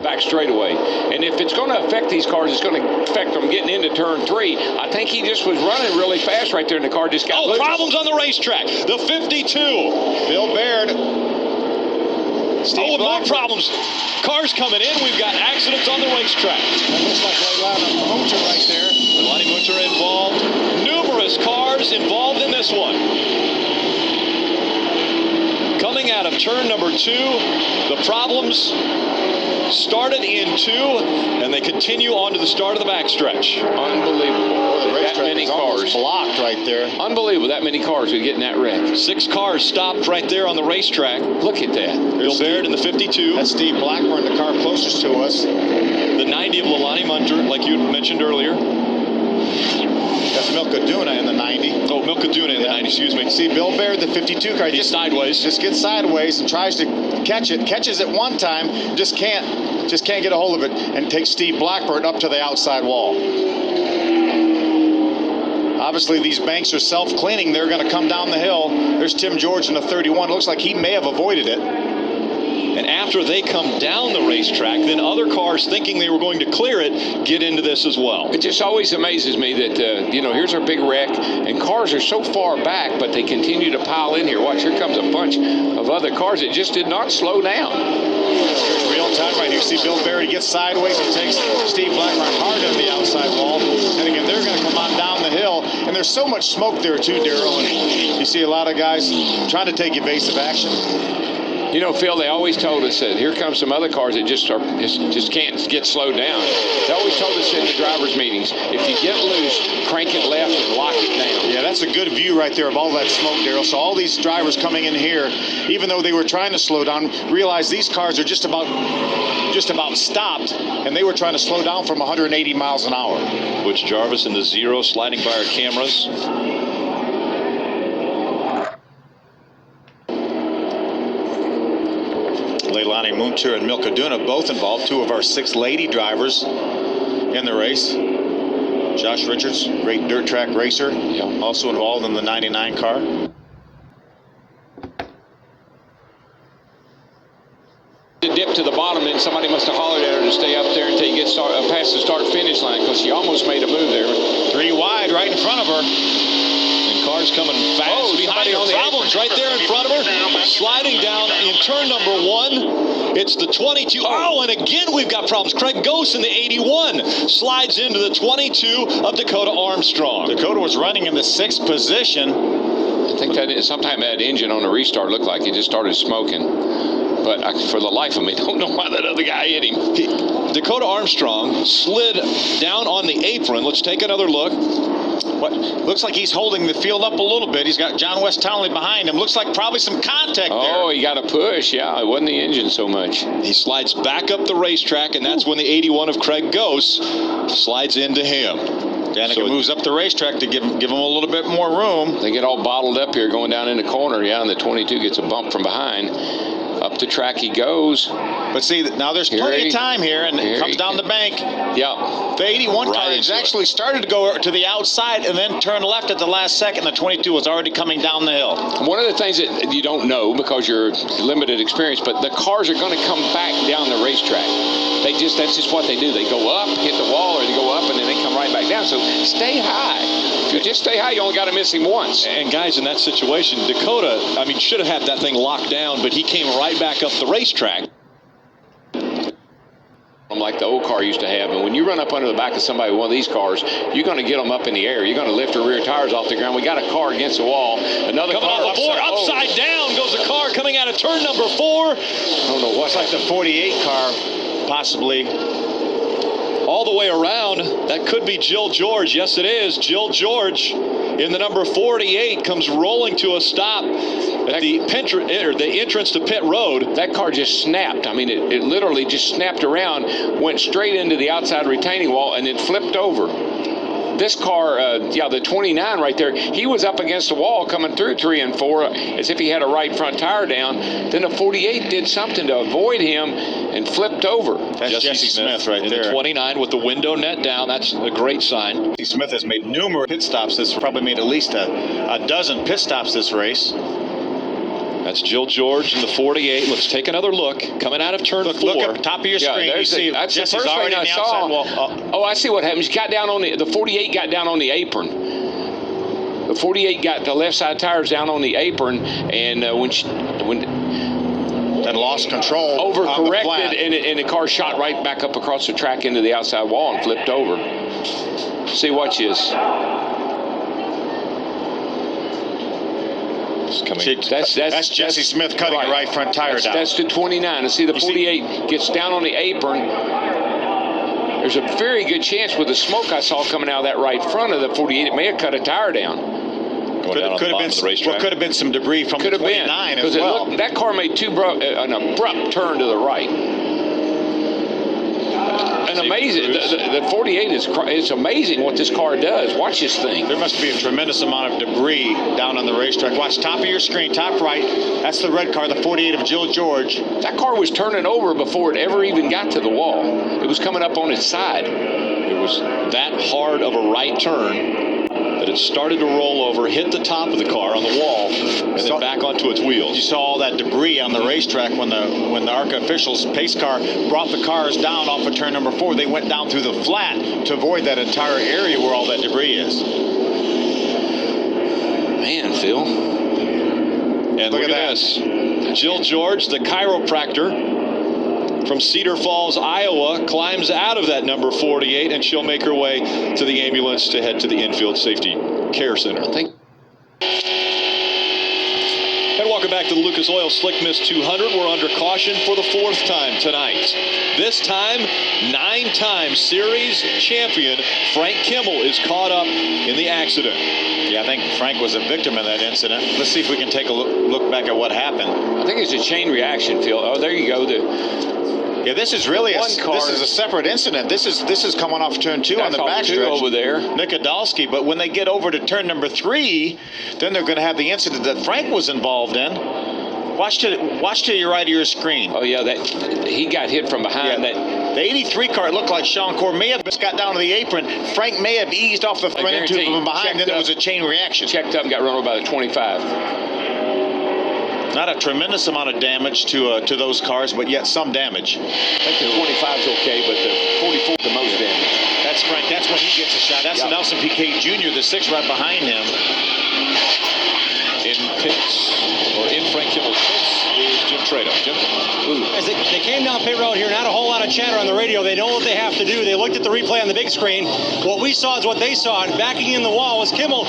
back straightaway. And if it's going to affect these cars, it's going to affect them getting into turn 3. I think he just was running really fast right there, and the car just got loose. Problems on the racetrack. The 52. Bill Baird. More problems. Cars coming in. We've got accidents on the racetrack. That looks like Leilani Munter right there. Leilani Munter involved. Numerous cars involved in this one. Coming out of turn number 2, the problems started in 2, and they continue on to the start of the backstretch. Unbelievable. That many cars blocked right there. Unbelievable. That many cars would get in that wreck. 6 cars stopped right there on the racetrack. Look at that. Bill Baird in the 52. That's Steve Blackburn, the car closest to us. The 90 of Leilani Munter, like you mentioned earlier. That's Milka Duna in the 90. Oh, Milka Duna in the 90, excuse me. See Bill Baird, the 52 car. He's sideways. Just gets sideways and tries to catch it. Catches it one time, just can't get a hold of it, and takes Steve Blackburn up to the outside wall. Obviously, these banks are self-cleaning. They're going to come down the hill. There's Tim George in the 31. Looks like he may have avoided it. And after they come down the racetrack, then other cars thinking they were going to clear it get into this as well. It just always amazes me that, here's our big wreck, and cars are so far back, but they continue to pile in here. Watch, here comes a bunch of other cars that just did not slow down. Here's real time right here. See Bill Baird, he gets sideways and takes Steve Blackburn hard into the outside wall. And again, they're going to come on down the hill. And there's so much smoke there too, Darrell. And you see a lot of guys trying to take evasive action. You know, Phil, they always told us that here comes some other cars that just can't get slowed down. They always told us in the drivers' meetings, if you get loose, crank it left and lock it down. Yeah, that's a good view right there of all that smoke, Darrell. So all these drivers coming in here, even though they were trying to slow down, realized these cars are just about stopped, and they were trying to slow down from 180 miles an hour. Butch Jarvis in the 0, sliding by our cameras. Leilani Munter and Milka Duna both involved, 2 of our 6 lady drivers in the race. Josh Richards, great dirt track racer, also involved in the 99 car. The dip to the bottom, and somebody must have hollered at her to stay up there until you get past the start-finish line, because she almost made a move there. 3 wide right in front of her. And cars coming fast behind her. Problems right there in front of her. Sliding down in turn number 1. It's the 22. Oh, and again we've got problems. Craig Gose in the 81 slides into the 22 of Dakota Armstrong. Dakota was running in the 6th position. I think that sometime that engine on the restart looked like it just started smoking. But for the life of me, don't know why that other guy hit him. Dakota Armstrong slid down on the apron. Let's take another look. What looks like he's holding the field up a little bit. He's got John West Townley behind him. Looks like probably some contact there. Oh, he got a push. Yeah, it wasn't the engine so much. He slides back up the racetrack, and that's when the 81 of Craig Gose slides into him. Danica moves up the racetrack to give him a little bit more room. They get all bottled up here going down in the corner. Yeah, and the 22 gets a bump from behind. Up the track he goes. But see, now there's plenty of time here, and it comes down the bank. Yeah. The 81 car has actually started to go to the outside and then turn left at the last second. The 22 was already coming down the hill. One of the things that you don't know because you're limited experience, but the cars are going to come back down the racetrack. That's just what they do. They go up, hit the wall, or they go up, and then they come right back down. So stay high. If you just stay high, you only got to miss him once. And guys, in that situation, Dakota, should have had that thing locked down, but he came right back up the racetrack. Like the old car used to have, and when you run up under the back of somebody with one of these cars, you're going to get them up in the air. You're going to lift the rear tires off the ground. We got a car against the wall. Another coming car on the board, upside down goes a car coming out of turn number 4. I don't know what's like the 48 car, possibly. All the way around. That could be Jill George. Yes, it is. Jill George in the number 48 comes rolling to a stop at the entrance to pit road. That car just snapped. It literally just snapped around, went straight into the outside retaining wall, and then flipped over. This car, the 29 right there, he was up against the wall coming through 3 and 4 as if he had a right front tire down. Then the 48 did something to avoid him and flipped over. That's Jesse Smith right there. The 29 with the window net down. That's a great sign. Jesse Smith has made numerous pit stops. Probably made at least a dozen pit stops this race. That's Jill George in the 48. Let's take another look. Coming out of turn 4. Look at the top of your screen. You see that's Jesse's the first already thing I on the saw. outside wall. Oh, I see what happened. She got down on the 48 got down on the apron. The 48 got the left side tires down on the apron, and and lost control. Overcorrected, and the car shot right back up across the track into the outside wall and flipped over. See, watch this. That's Jesse Smith cutting the right front tire down. That's the 29. And see, the 48 gets down on the apron. There's a very good chance with the smoke I saw coming out of that right front of the 48, it may have cut a tire down. Could have been some debris from the 29 as well. That car made an abrupt turn to the right. And amazing, the 48 it's amazing what this car does. Watch this thing. There must be a tremendous amount of debris down on the racetrack. Watch top of your screen, top right. That's the red car, the 48 of Jill George. That car was turning over before it ever even got to the wall. It was coming up on its side. It was that hard of a right turn that it started to roll over, hit the top of the car on the wall, and then back onto its wheels. You saw all that debris on the racetrack when the ARCA officials, pace car, brought the cars down off of turn number 4. They went down through the flat to avoid that entire area where all that debris is. Man, Phil. And look at this. Jill George, the chiropractor from Cedar Falls, Iowa, climbs out of that number 48, and she'll make her way to the ambulance to head to the infield safety care center. And welcome back to the Lucas Oil Slick Mist 200. We're under caution for the 4th time tonight. This time, 9-time series champion Frank Kimmel is caught up in the accident. Yeah, I think Frank was a victim of that incident. Let's see if we can take a look back at what happened. I think it's a chain reaction, Phil. Oh, there you go. Yeah, this is really this is a separate incident. This is coming off turn 2 on the backstretch over there. Nick Adolski, but when they get over to turn number 3, then they're going to have the incident that Frank was involved in. Watch to your right of your screen. Oh yeah, he got hit from behind. Yeah, the 83 car looked like Sean Core may have got down to the apron. Frank may have eased off the front end from behind. Then it was a chain reaction. Checked up and got run over by the 25. Not a tremendous amount of damage to those cars, but yet some damage. I think the 25 is okay, but the 44 is the most damage. That's Frank. That's when he gets a shot. That's Nelson Piquet Jr., the 6 right behind him. In Frank Kimmel's pits is Jim Trado. Jim? As they came down pit road here, not a whole lot of chatter on the radio. They know what they have to do. They looked at the replay on the big screen. What we saw is what they saw. And backing in the wall was Kimmel,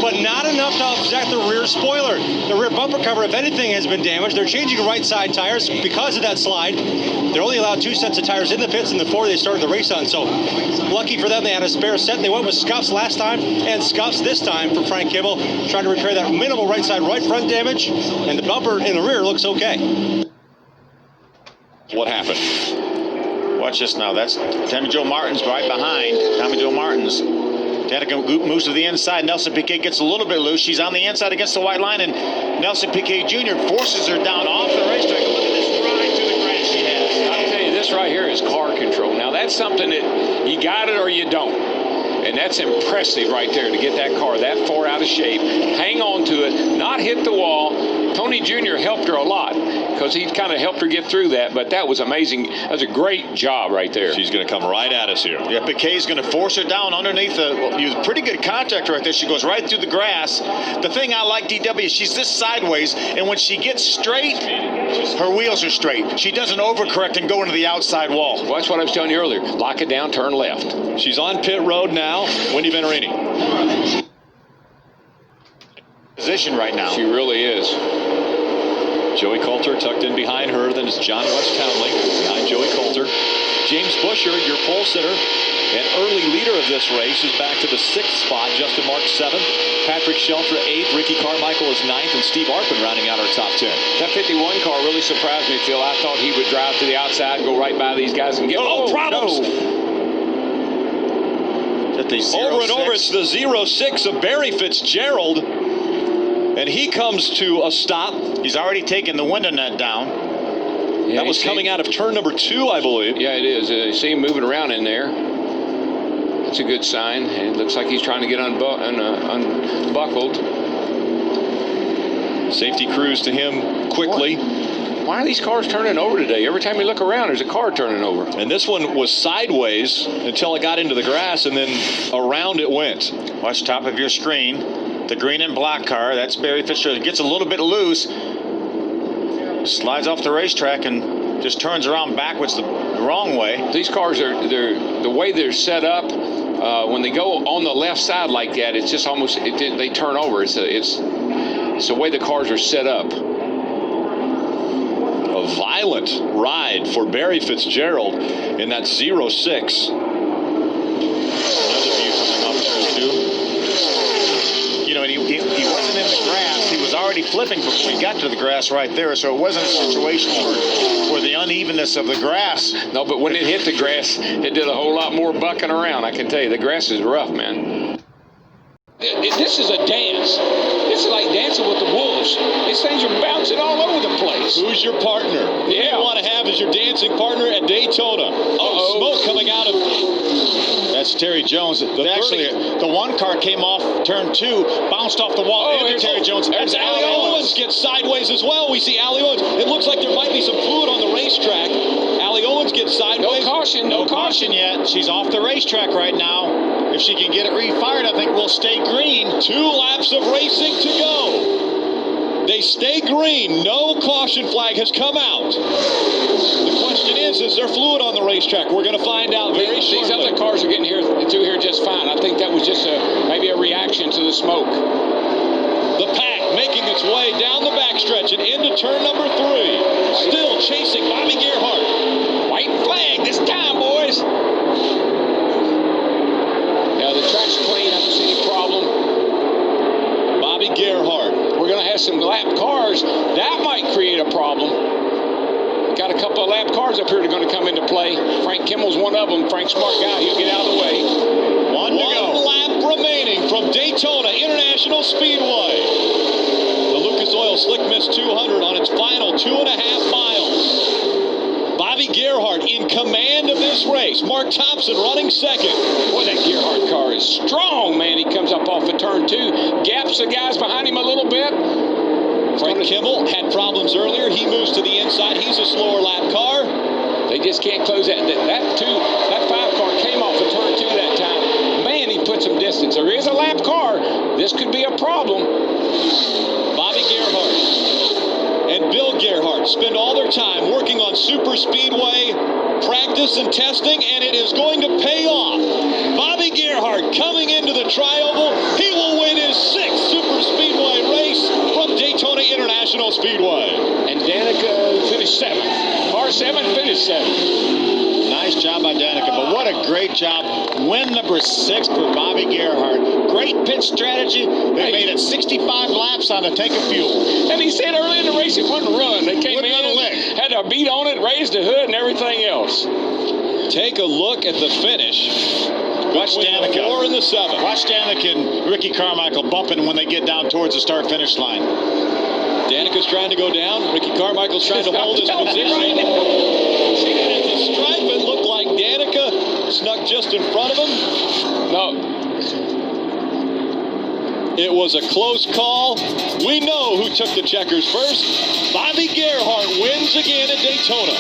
but not enough to offset the rear spoiler. The rear bumper cover, if anything, has been damaged. They're changing right side tires because of that slide. They're only allowed 2 sets of tires in the pits, and the 4 they started the race on. So lucky for them, they had a spare set. They went with scuffs last time and scuffs this time for Frank Kimmel, trying to repair that minimal right side right front damage, and the bumper in the rear looks okay. What happened? Watch this now. That's Tommy Joe Martins right behind. Tommy Joe Martins. Danica moves to the inside. Nelson Piquet gets a little bit loose. She's on the inside against the white line, and Nelson Piquet Jr. forces her down off the racetrack. Look at this ride through the grass she has. I'll tell you, this right here is car control. Now, that's something that you got it or you don't. And that's impressive right there to get that car that far out of shape, hang on to it, not hit the wall. Tony Jr. helped her a lot because he kind of helped her get through that, but that was amazing. That was a great job right there. She's going to come right at us here. Yeah, Piquet's going to force her down underneath pretty good contact right there. She goes right through the grass. The thing I like, DW, is she's this sideways, and when she gets straight, her wheels are straight. She doesn't overcorrect and go into the outside wall. Well, that's what I was telling you earlier. Lock it down, turn left. She's on pit road now. Wendy Venerini. Position right now. She really is. Joey Coulter tucked in behind her. Then is John West Townley behind Joey Coulter. James Busher, your pole sitter and early leader of this race, is back to the 6th spot. Justin Marks 7th. Patrick Sheltra 8th. Ricky Carmichael is 9th. And Steve Arpin rounding out our top 10. That 51 car really surprised me, Phil. I thought he would drive to the outside and go right by these guys and get problems. No. Over and over, it's the 06 of Barry Fitzgerald. And he comes to a stop. He's already taken the window net down. Yeah, that was coming out of turn number 2, I believe. Yeah, it is. You see him moving around in there. That's a good sign. And it looks like he's trying to get unbuckled. Safety crews to him quickly. Why are these cars turning over today? Every time you look around, there's a car turning over. And this one was sideways until it got into the grass, and then around it went. Watch top of your screen. The green and black car, that's Barry Fitzgerald. It gets a little bit loose. Slides off the racetrack and just turns around backwards the wrong way. These cars they're the way they're set up. When they go on the left side like that, it's just almost they turn over. It's the way the cars are set up. A violent ride for Barry Fitzgerald in that 06. Another view coming off turn 2. You know, and he wasn't in the grass. He was already flipping before he got to the grass right there. So it wasn't a situation where the unevenness of the grass. No, but when it hit the grass, it did a whole lot more bucking around. I can tell you, the grass is rough, man. This is a dance. This is like dancing with the wolves. These things are bouncing all over the place. Who's your partner? Who you want to have as your dancing partner at Daytona? Oh, smoke coming out of... That's Terry Jones. Actually, the one car came off turn 2, bounced off the wall into Terry Jones. There's Allie Owens gets sideways as well. We see Allie Owens. It looks like there might be some fluid on the racetrack. Allie Owens gets sideways. No caution yet. She's off the racetrack right now. If she can get it refired, I think we'll stay green. 2 laps of racing to go. They stay green. No caution flag has come out. The question is there fluid on the racetrack? We're going to find out very shortly. These other cars are getting through here just fine. I think that was just maybe a reaction to the smoke. The pack making its way down the backstretch and into turn number 3. Still chasing Bobby Gerhardt. White flag this time, boys. The track's clean. I don't see any problem. Bobby Gerhardt. We're going to have some lap cars. That might create a problem. Got a couple of lap cars up here that are going to come into play. Frank Kimmel's one of them. Frank's smart guy. He'll get out of the way. One lap remaining from Daytona International Speedway. The Lucas Oil Slick Mist 200 on its final 2.5 miles. Bobby Gerhardt in command of this race. Mark Thompson running second. Boy, that Gerhardt car is strong, man. He comes up off of turn 2, gaps the guys behind him a little bit. Frank Kimmel had problems earlier. He moves to the inside. He's a slower lap car. They just can't close that. That 5 car came off of turn 2 that time. Man, he put some distance. There is a lap car. This could be a problem. Bobby Gerhardt and Bill Gerhardt spend all their time working on super speedway practice and testing, and it is going to pay off. Bobby Gerhardt coming into the Tri-Oval. He will win his 6th super speedway race from Daytona International Speedway. And Danica finished 7th. Car 7 finished 7th. Nice job by Danica, but what a great job. Win number 6 for Bobby Gerhardt. Great pit strategy. They made it 65 laps on a tank of fuel. And he said early in the race it wouldn't run. They came in, had a beat on it, raised the hood, and everything else. Take a look at the finish. Watch Danica. 4 and the 7. Watch Danica and Ricky Carmichael bumping when they get down towards the start-finish line. Danica's trying to go down. Ricky Carmichael's trying to hold his position. At the stripe, it looked like Danica snuck just in front of him. No. It was a close call. We know who took the checkers first. Bobby Gerhardt wins again at Daytona.